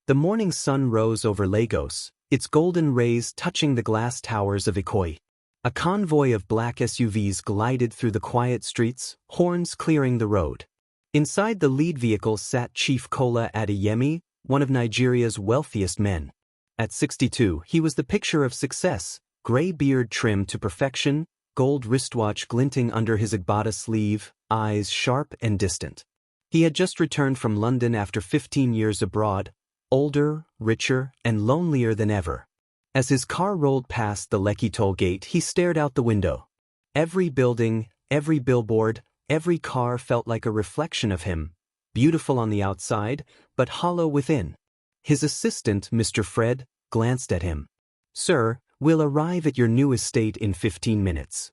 The morning sun rose over Lagos, its golden rays touching the glass towers of Ikoyi. A convoy of black SUVs glided through the quiet streets, horns clearing the road. Inside the lead vehicle sat Chief Kola Adeyemi, one of Nigeria's wealthiest men. At 62, he was the picture of success, gray beard trimmed to perfection, gold wristwatch glinting under his agbada sleeve, eyes sharp and distant. He had just returned from London after 15 years abroad, older, richer, and lonelier than ever. As his car rolled past the Lekki toll gate, he stared out the window. Every building, every billboard, every car felt like a reflection of him, beautiful on the outside, but hollow within. His assistant, Mr. Fred, glanced at him. "Sir, we'll arrive at your new estate in 15 minutes.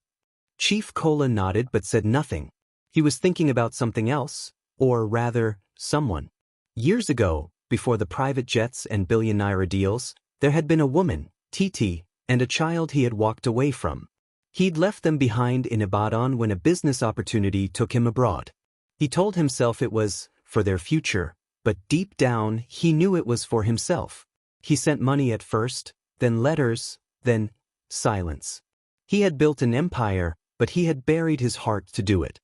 Chief Kola nodded but said nothing. He was thinking about something else, or rather, someone. Years ago, before the private jets and Billionaire deals, there had been a woman, Titi, and a child he had walked away from. He'd left them behind in Ibadan when a business opportunity took him abroad. He told himself it was for their future, but deep down he knew it was for himself. He sent money at first, then letters, then silence. He had built an empire, but he had buried his heart to do it.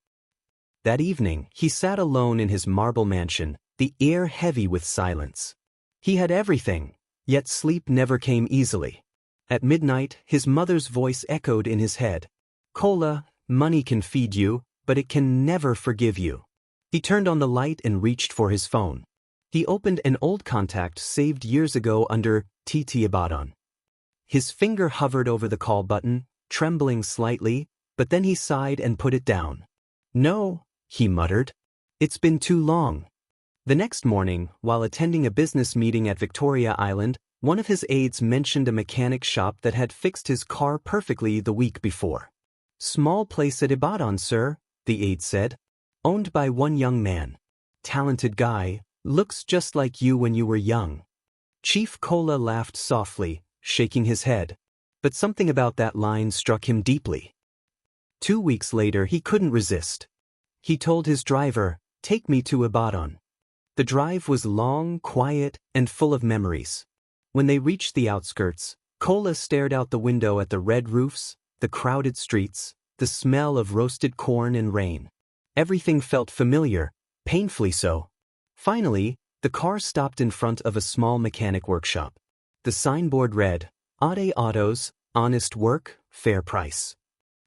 That evening, he sat alone in his marble mansion, the air heavy with silence. He had everything, yet sleep never came easily. At midnight, his mother's voice echoed in his head. "Kola, money can feed you, but it can never forgive you." He turned on the light and reached for his phone. He opened an old contact saved years ago under TT Ibadan. His finger hovered over the call button, trembling slightly, but then he sighed and put it down. "No," he muttered. "It's been too long." The next morning, while attending a business meeting at Victoria Island, one of his aides mentioned a mechanic shop that had fixed his car perfectly the week before. "Small place at Ibadan, sir," the aide said. "Owned by one young man. Talented guy, looks just like you when you were young." Chief Kola laughed softly, shaking his head. But something about that line struck him deeply. 2 weeks later he couldn't resist. He told his driver, "Take me to Ibadan." The drive was long, quiet, and full of memories. When they reached the outskirts, Kola stared out the window at the red roofs, the crowded streets, the smell of roasted corn and rain. Everything felt familiar, painfully so. Finally, the car stopped in front of a small mechanic workshop. The signboard read, "Ade Autos, honest work, fair price."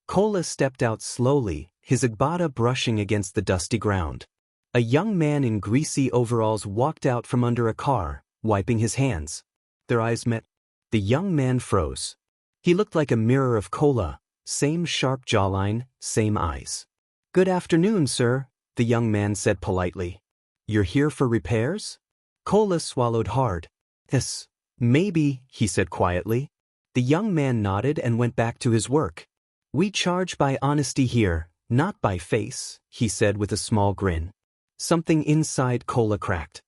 Kola stepped out slowly, his agbada brushing against the dusty ground. A young man in greasy overalls walked out from under a car, wiping his hands. Their eyes met. The young man froze. He looked like a mirror of Kola, same sharp jawline, same eyes. "Good afternoon, sir," the young man said politely. "You're here for repairs?" Kola swallowed hard. "Yes, maybe," he said quietly. The young man nodded and went back to his work. "We charge by honesty here, not by face," he said with a small grin. Something inside Kola cracked.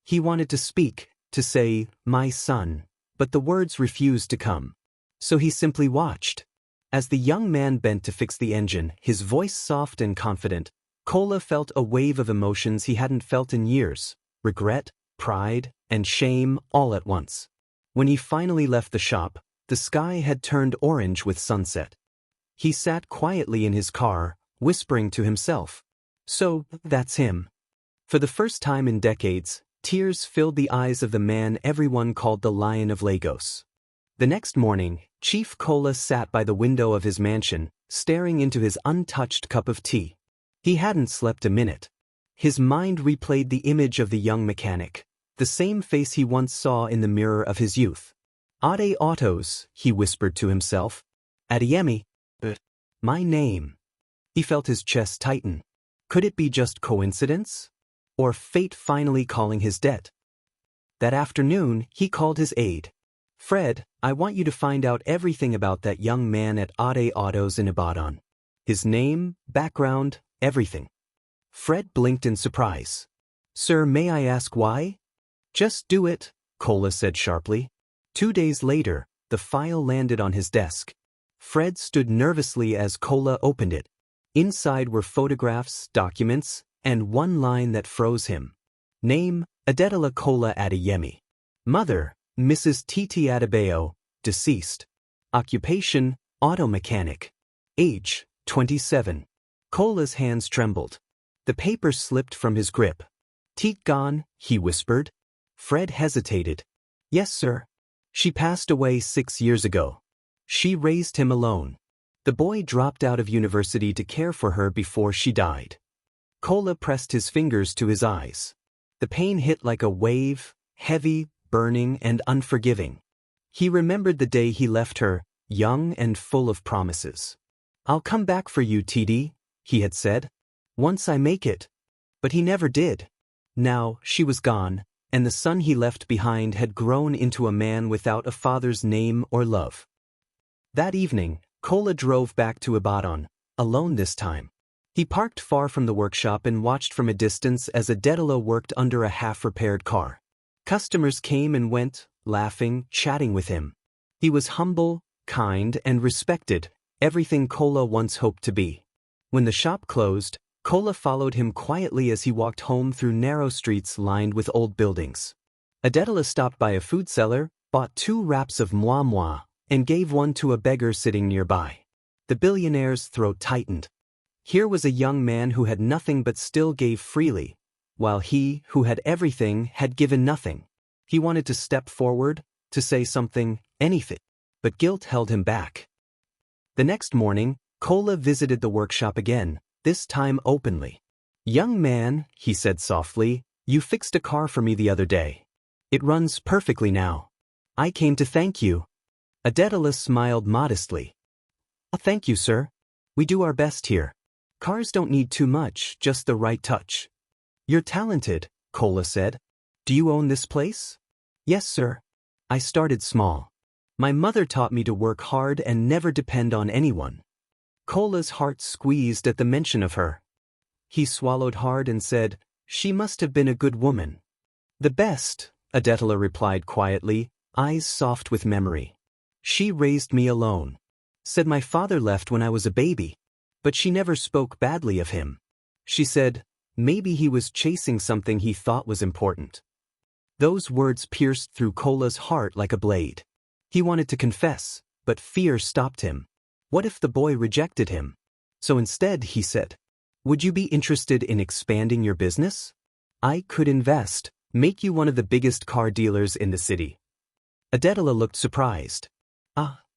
He wanted to speak, to say, "My son," but the words refused to come. So he simply watched. As the young man bent to fix the engine, his voice soft and confident, Kola felt a wave of emotions he hadn't felt in years: regret, pride, and shame all at once. When he finally left the shop, the sky had turned orange with sunset. He sat quietly in his car, whispering to himself, "So, that's him." For the first time in decades, tears filled the eyes of the man everyone called the Lion of Lagos. The next morning, Chief Kola sat by the window of his mansion, staring into his untouched cup of tea. He hadn't slept a minute. His mind replayed the image of the young mechanic, the same face he once saw in the mirror of his youth. "Ade Autos," he whispered to himself. "Adeyemi. My name." He felt his chest tighten. Could it be just coincidence? Or fate finally calling his debt? That afternoon, he called his aide. "Fred, I want you to find out everything about that young man at Ade Autos in Ibadan. His name, background, everything." Fred blinked in surprise. "Sir, may I ask why?" "Just do it," Kola said sharply. 2 days later, the file landed on his desk. Fred stood nervously as Kola opened it. Inside were photographs, documents, and one line that froze him. Name, Adetola Kola Adeyemi. Mother, Mrs. Titi Adebayo, deceased. Occupation, auto mechanic. Age, 27. Kola's hands trembled. The paper slipped from his grip. Teet gone, he whispered. Fred hesitated. Yes, sir. She passed away 6 years ago. She raised him alone. The boy dropped out of university to care for her before she died. Kola pressed his fingers to his eyes. The pain hit like a wave, heavy, burning, and unforgiving. He remembered the day he left her, young and full of promises. I'll come back for you, Titi, he had said. Once I make it. But he never did. Now, she was gone, and the son he left behind had grown into a man without a father's name or love. That evening, Kola drove back to Ibadan, alone this time. He parked far from the workshop and watched from a distance as Adetola worked under a half-repaired car. Customers came and went, laughing, chatting with him. He was humble, kind, and respected, everything Kola once hoped to be. When the shop closed, Kola followed him quietly as he walked home through narrow streets lined with old buildings. Adetola stopped by a food seller, bought 2 wraps of moi moi, and gave one to a beggar sitting nearby. The billionaire's throat tightened. Here was a young man who had nothing but still gave freely, while he, who had everything, had given nothing. He wanted to step forward, to say something, anything, but guilt held him back. The next morning, Kola visited the workshop again, this time openly. Young man, he said softly, you fixed a car for me the other day. It runs perfectly now. I came to thank you. Adetola smiled modestly. Thank you, sir. We do our best here. Cars don't need too much, just the right touch. You're talented, Kola said. Do you own this place? Yes, sir. I started small. My mother taught me to work hard and never depend on anyone. Kola's heart squeezed at the mention of her. He swallowed hard and said, she must have been a good woman. The best, Adetola replied quietly, eyes soft with memory. She raised me alone. Said my father left when I was a baby. But she never spoke badly of him. She said, maybe he was chasing something he thought was important. Those words pierced through Kola's heart like a blade. He wanted to confess, but fear stopped him. What if the boy rejected him? So instead, he said, would you be interested in expanding your business? I could invest, make you one of the biggest car dealers in the city. Adetola looked surprised.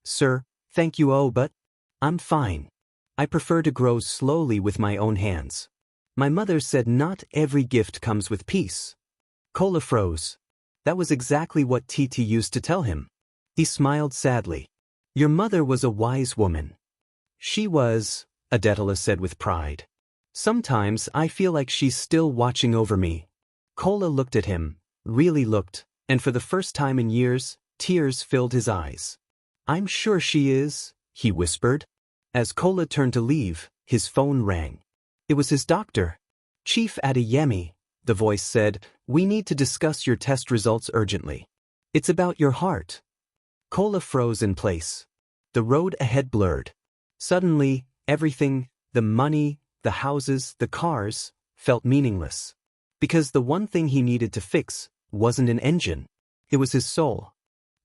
Sir, thank you, but I'm fine. I prefer to grow slowly with my own hands. My mother said not every gift comes with peace. Kola froze. That was exactly what Titi used to tell him. He smiled sadly. Your mother was a wise woman. She was, Adetola said with pride. Sometimes I feel like she's still watching over me. Kola looked at him, really looked, and for the first time in years, tears filled his eyes. I'm sure she is, he whispered. As Kola turned to leave, his phone rang. It was his doctor. Chief Adeyemi, the voice said, we need to discuss your test results urgently. It's about your heart. Kola froze in place. The road ahead blurred. Suddenly, everything, the money, the houses, the cars, felt meaningless. Because the one thing he needed to fix wasn't an engine. It was his soul.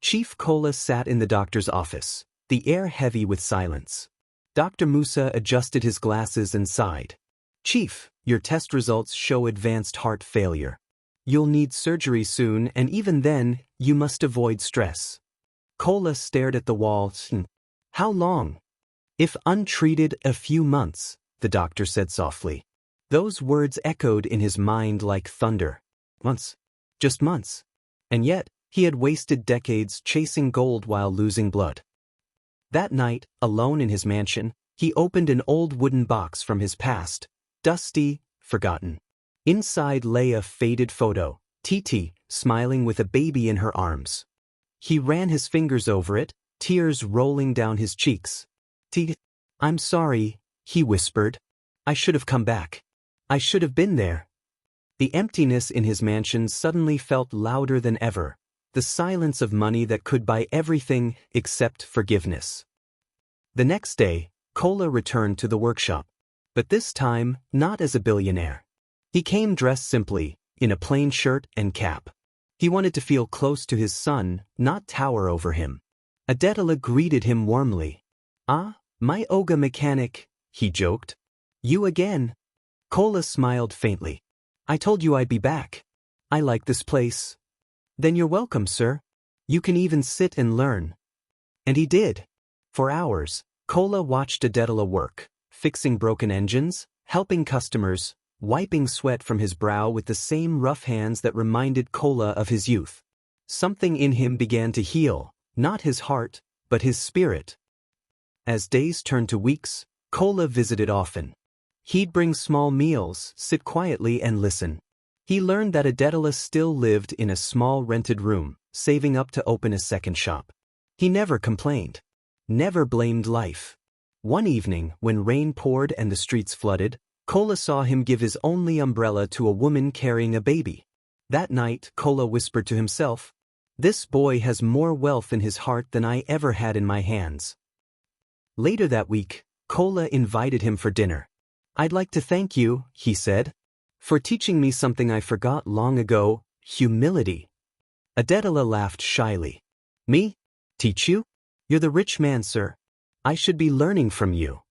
Chief Kola sat in the doctor's office, the air heavy with silence. Dr. Musa adjusted his glasses and sighed. Chief, your test results show advanced heart failure. You'll need surgery soon, and even then, you must avoid stress. Kola stared at the wall. How long? If untreated, a few months, the doctor said softly. Those words echoed in his mind like thunder. Months. Just months. And yet, he had wasted decades chasing gold while losing blood. That night, alone in his mansion, he opened an old wooden box from his past, dusty, forgotten. Inside lay a faded photo, Titi, smiling with a baby in her arms. He ran his fingers over it, tears rolling down his cheeks. Titi, I'm sorry, he whispered. I should have come back. I should have been there. The emptiness in his mansion suddenly felt louder than ever, the silence of money that could buy everything except forgiveness. The next day, Kola returned to the workshop. But this time, not as a billionaire. He came dressed simply, in a plain shirt and cap. He wanted to feel close to his son, not tower over him. Adetola greeted him warmly. "Ah, my Oga mechanic," he joked. "You again?" Kola smiled faintly. "I told you I'd be back. I like this place." "Then you're welcome, sir. You can even sit and learn." And he did. For hours, Kola watched Adetola work, fixing broken engines, helping customers, wiping sweat from his brow with the same rough hands that reminded Kola of his youth. Something in him began to heal, not his heart, but his spirit. As days turned to weeks, Kola visited often. He'd bring small meals, sit quietly and listen. He learned that Adetola still lived in a small rented room, saving up to open a second shop. He never complained. Never blamed life. One evening, when rain poured and the streets flooded, Kola saw him give his only umbrella to a woman carrying a baby. That night, Kola whispered to himself, "This boy has more wealth in his heart than I ever had in my hands." Later that week, Kola invited him for dinner. "I'd like to thank you," he said, "for teaching me something I forgot long ago, humility." Adetola laughed shyly. "Me? Teach you? You're the rich man, sir. I should be learning from you."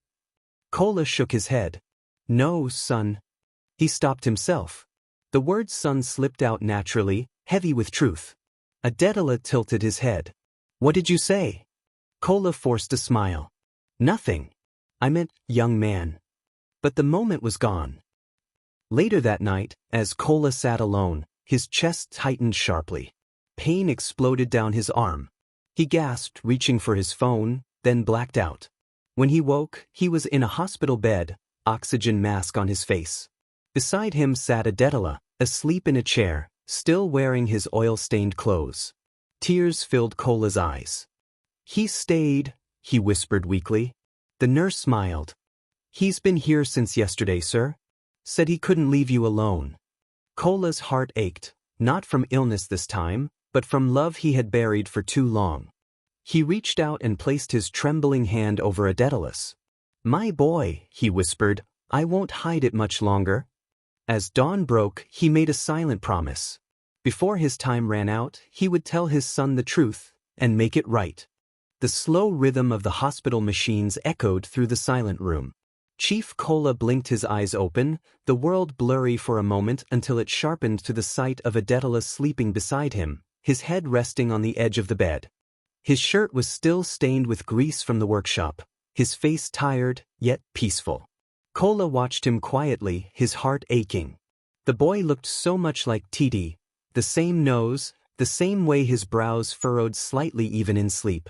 Kola shook his head. "No, son." He stopped himself. The word son slipped out naturally, heavy with truth. Adetola tilted his head. "What did you say?" Kola forced a smile. "Nothing. I meant young man." But the moment was gone. Later that night, as Kola sat alone, his chest tightened sharply. Pain exploded down his arm. He gasped, reaching for his phone, then blacked out. When he woke, he was in a hospital bed, oxygen mask on his face. Beside him sat Adetola, asleep in a chair, still wearing his oil-stained clothes. Tears filled Kola's eyes. "He stayed," he whispered weakly. The nurse smiled. "He's been here since yesterday, sir. Said he couldn't leave you alone." Kola's heart ached, not from illness this time, but from love he had buried for too long. He reached out and placed his trembling hand over Adetola's. "My boy," he whispered, "I won't hide it much longer." As dawn broke, he made a silent promise. Before his time ran out, he would tell his son the truth, and make it right. The slow rhythm of the hospital machines echoed through the silent room. Chief Kola blinked his eyes open, the world blurry for a moment until it sharpened to the sight of Adetola sleeping beside him, his head resting on the edge of the bed. His shirt was still stained with grease from the workshop, his face tired, yet peaceful. Kola watched him quietly, his heart aching. The boy looked so much like Titi, the same nose, the same way his brows furrowed slightly even in sleep.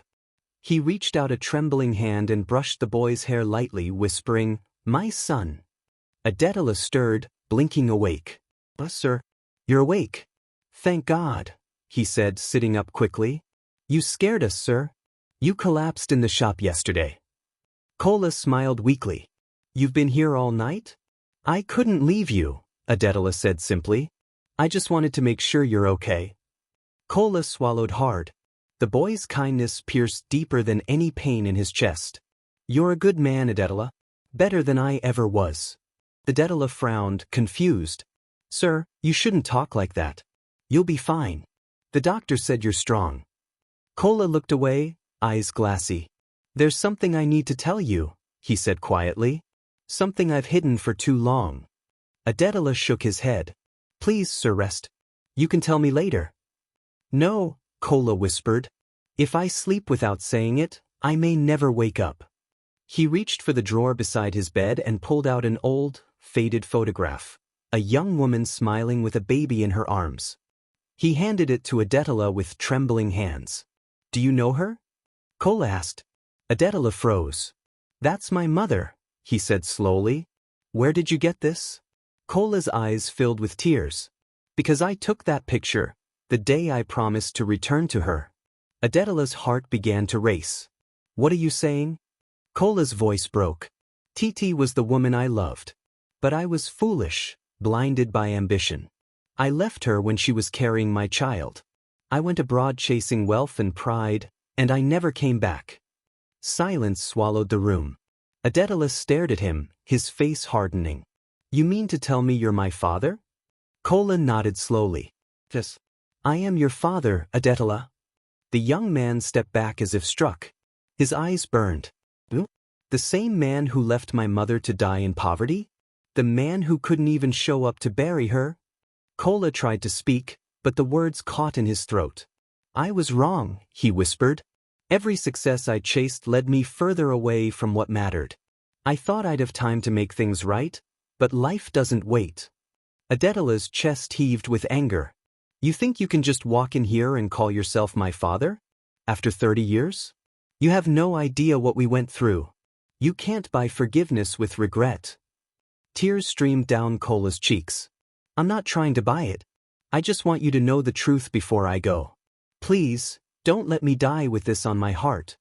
He reached out a trembling hand and brushed the boy's hair lightly, whispering, "My son." Adetola stirred, blinking awake. "Sir, you're awake." "Thank God," he said, sitting up quickly. "You scared us, sir. You collapsed in the shop yesterday." Kola smiled weakly. "You've been here all night?" "I couldn't leave you," Adetola said simply. "I just wanted to make sure you're okay." Kola swallowed hard. The boy's kindness pierced deeper than any pain in his chest. "You're a good man, Adetola. Better than I ever was." Adetola frowned, confused. "Sir, you shouldn't talk like that. You'll be fine. The doctor said you're strong." Kola looked away, eyes glassy. "There's something I need to tell you," he said quietly. "Something I've hidden for too long." Adetola shook his head. "Please, sir, rest. You can tell me later." "No," Kola whispered. "If I sleep without saying it, I may never wake up." He reached for the drawer beside his bed and pulled out an old, faded photograph. A young woman smiling with a baby in her arms. He handed it to Adetola with trembling hands. "Do you know her?" Kola asked. Adetola froze. "That's my mother," he said slowly. "Where did you get this?" Kola's eyes filled with tears. "Because I took that picture, the day I promised to return to her." Adetola's heart began to race. "What are you saying?" Kola's voice broke. "Titi was the woman I loved. But I was foolish, blinded by ambition. I left her when she was carrying my child. I went abroad chasing wealth and pride, and I never came back." Silence swallowed the room. Adetola stared at him, his face hardening. "You mean to tell me you're my father?" Kola nodded slowly. "Yes. I am your father, Adetola. The young man stepped back as if struck. His eyes burned. The same man who left my mother to die in poverty? The man who couldn't even show up to bury her? Kola tried to speak, but the words caught in his throat. I was wrong, he whispered. Every success I chased led me further away from what mattered. I thought I'd have time to make things right, but life doesn't wait. Adetola's chest heaved with anger. You think you can just walk in here and call yourself my father? After 30 years? You have no idea what we went through. You can't buy forgiveness with regret. Tears streamed down Kola's cheeks. I'm not trying to buy it. I just want you to know the truth before I go. Please, don't let me die with this on my heart.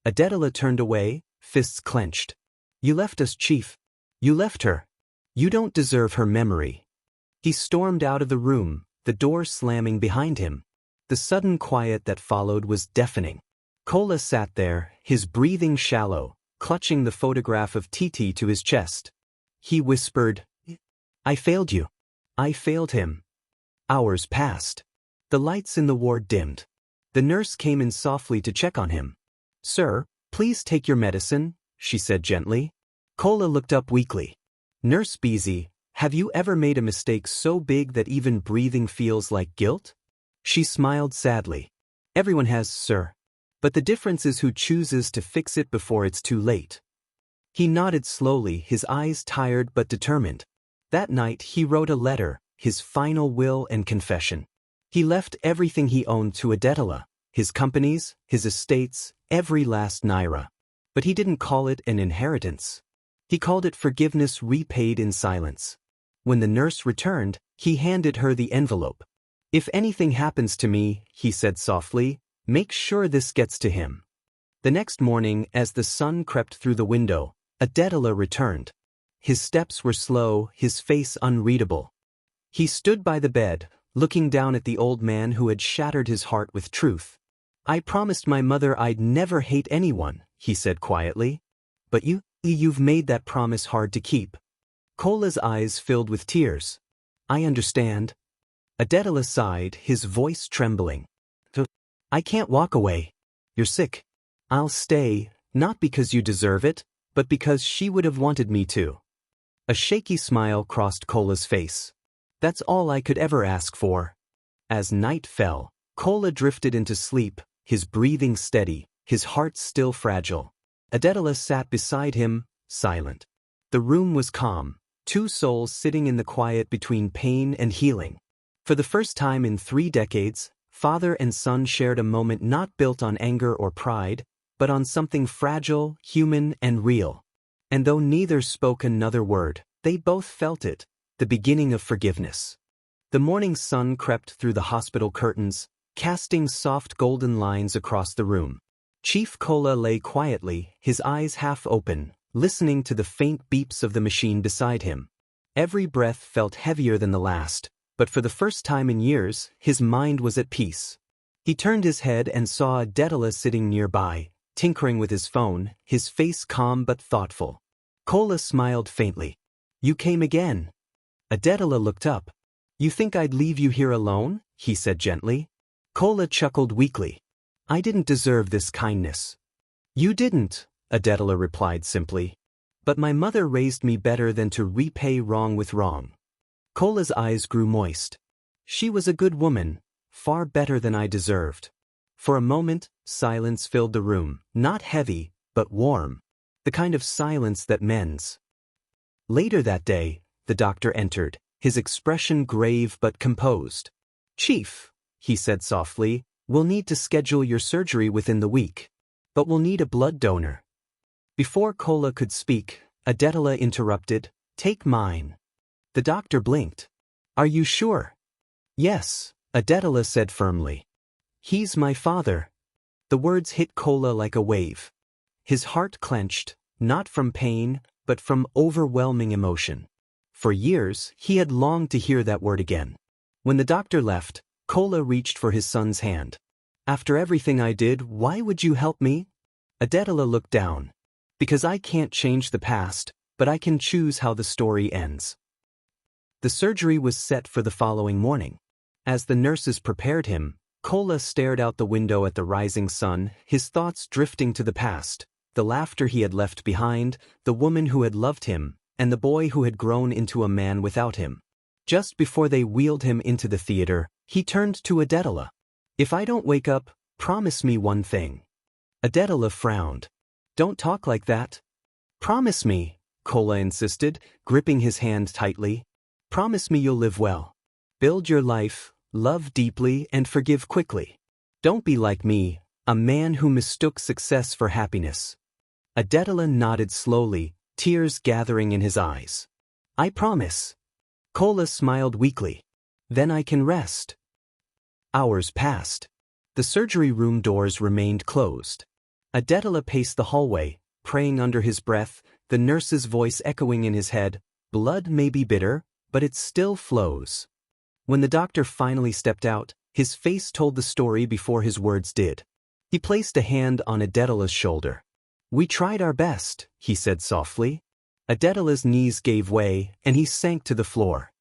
Adetola turned away, fists clenched. You left us, Chief. You left her. You don't deserve her memory. He stormed out of the room, the door slamming behind him. The sudden quiet that followed was deafening. Kola sat there, his breathing shallow, clutching the photograph of Titi to his chest. He whispered, I failed you. I failed him. Hours passed. The lights in the ward dimmed. The nurse came in softly to check on him. Sir, please take your medicine, she said gently. Kola looked up weakly. Nurse Beezy, have you ever made a mistake so big that even breathing feels like guilt? She smiled sadly. Everyone has, sir. But the difference is who chooses to fix it before it's too late. He nodded slowly, his eyes tired but determined. That night he wrote a letter, his final will and confession. He left everything he owned to Adetola, his companies, his estates, every last naira. But he didn't call it an inheritance. He called it forgiveness repaid in silence. When the nurse returned, he handed her the envelope. If anything happens to me, he said softly, make sure this gets to him. The next morning, as the sun crept through the window, Adetola returned. His steps were slow, his face unreadable. He stood by the bed, looking down at the old man who had shattered his heart with truth. I promised my mother I'd never hate anyone, he said quietly. But you've made that promise hard to keep. Kola's eyes filled with tears. I understand. Adetola sighed, his voice trembling. I can't walk away. You're sick. I'll stay, not because you deserve it, but because she would have wanted me to. A shaky smile crossed Kola's face. That's all I could ever ask for. As night fell, Kola drifted into sleep, his breathing steady, his heart still fragile. Adetola sat beside him, silent. The room was calm, two souls sitting in the quiet between pain and healing. For the first time in 3 decades, father and son shared a moment not built on anger or pride, but on something fragile, human, and real. And though neither spoke another word, they both felt it, the beginning of forgiveness. The morning sun crept through the hospital curtains, casting soft golden lines across the room. Chief Kola lay quietly, his eyes half open, listening to the faint beeps of the machine beside him. Every breath felt heavier than the last, but for the first time in years, his mind was at peace. He turned his head and saw Adetola sitting nearby, tinkering with his phone, his face calm but thoughtful. Kola smiled faintly. You came again. Adetola looked up. You think I'd leave you here alone? He said gently. Kola chuckled weakly. I didn't deserve this kindness. You didn't, Adetola replied simply. But my mother raised me better than to repay wrong with wrong. Kola's eyes grew moist. She was a good woman, far better than I deserved. For a moment, silence filled the room, not heavy, but warm. The kind of silence that mends. Later that day, the doctor entered, his expression grave but composed. Chief, he said softly, we'll need to schedule your surgery within the week. But we'll need a blood donor. Before Kola could speak, Adetola interrupted, take mine. The doctor blinked. Are you sure? Yes, Adetola said firmly. He's my father. The words hit Kola like a wave. His heart clenched, not from pain, but from overwhelming emotion. For years, he had longed to hear that word again. When the doctor left, Kola reached for his son's hand. After everything I did, why would you help me? Adetola looked down. Because I can't change the past, but I can choose how the story ends. The surgery was set for the following morning. As the nurses prepared him, Kola stared out the window at the rising sun, his thoughts drifting to the past, the laughter he had left behind, the woman who had loved him, and the boy who had grown into a man without him. Just before they wheeled him into the theater, he turned to Adetola. "If I don't wake up, promise me one thing." Adetola frowned. "Don't talk like that." "Promise me," Kola insisted, gripping his hand tightly. "Promise me you'll live well. Build your life, love deeply, and forgive quickly. Don't be like me, a man who mistook success for happiness." Adetola nodded slowly, tears gathering in his eyes. "I promise." Kola smiled weakly. "Then I can rest." Hours passed. The surgery room doors remained closed. Adetola paced the hallway, praying under his breath, the nurse's voice echoing in his head, "Blood may be bitter, but it still flows." When the doctor finally stepped out, his face told the story before his words did. He placed a hand on Adetola's shoulder. "We tried our best," he said softly. Adetola's knees gave way, and he sank to the floor.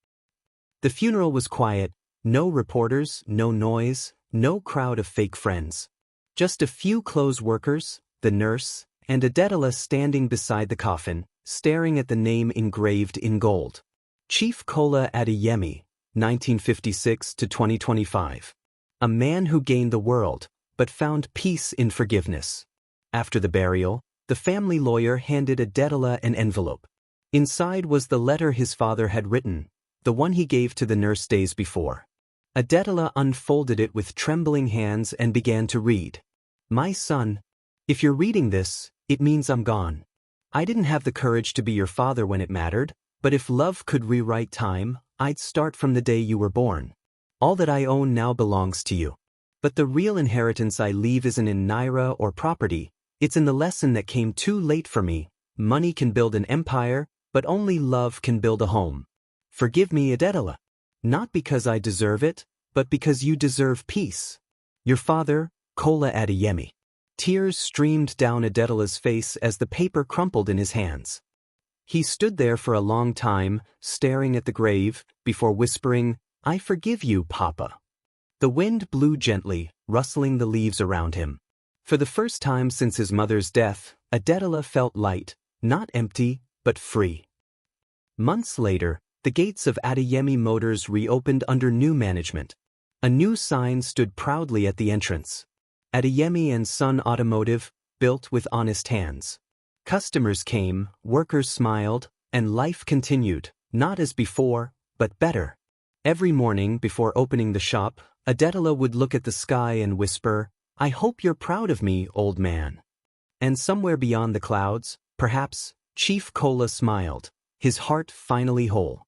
The funeral was quiet, no reporters, no noise, no crowd of fake friends. Just a few close workers, the nurse, and Adetola standing beside the coffin, staring at the name engraved in gold. Chief Kola Adeyemi, 1956 to 2025. A man who gained the world, but found peace in forgiveness. After the burial, the family lawyer handed Adetola an envelope. Inside was the letter his father had written, the one he gave to the nurse days before. Adetola unfolded it with trembling hands and began to read. "My son, if you're reading this, it means I'm gone. I didn't have the courage to be your father when it mattered, but if love could rewrite time, I'd start from the day you were born. All that I own now belongs to you. But the real inheritance I leave isn't in naira or property, it's in the lesson that came too late for me. Money can build an empire, but only love can build a home. Forgive me, Adetola. Not because I deserve it, but because you deserve peace. Your father, Kola Adeyemi." Tears streamed down Adetola's face as the paper crumpled in his hands. He stood there for a long time, staring at the grave, before whispering, "I forgive you, Papa." The wind blew gently, rustling the leaves around him. For the first time since his mother's death, Adetola felt light, not empty, but free. Months later, the gates of Adeyemi Motors reopened under new management. A new sign stood proudly at the entrance. Adeyemi and Son Automotive, built with honest hands. Customers came, workers smiled, and life continued, not as before, but better. Every morning before opening the shop, Adetola would look at the sky and whisper, "I hope you're proud of me, old man." And somewhere beyond the clouds, perhaps, Chief Kola smiled, his heart finally whole.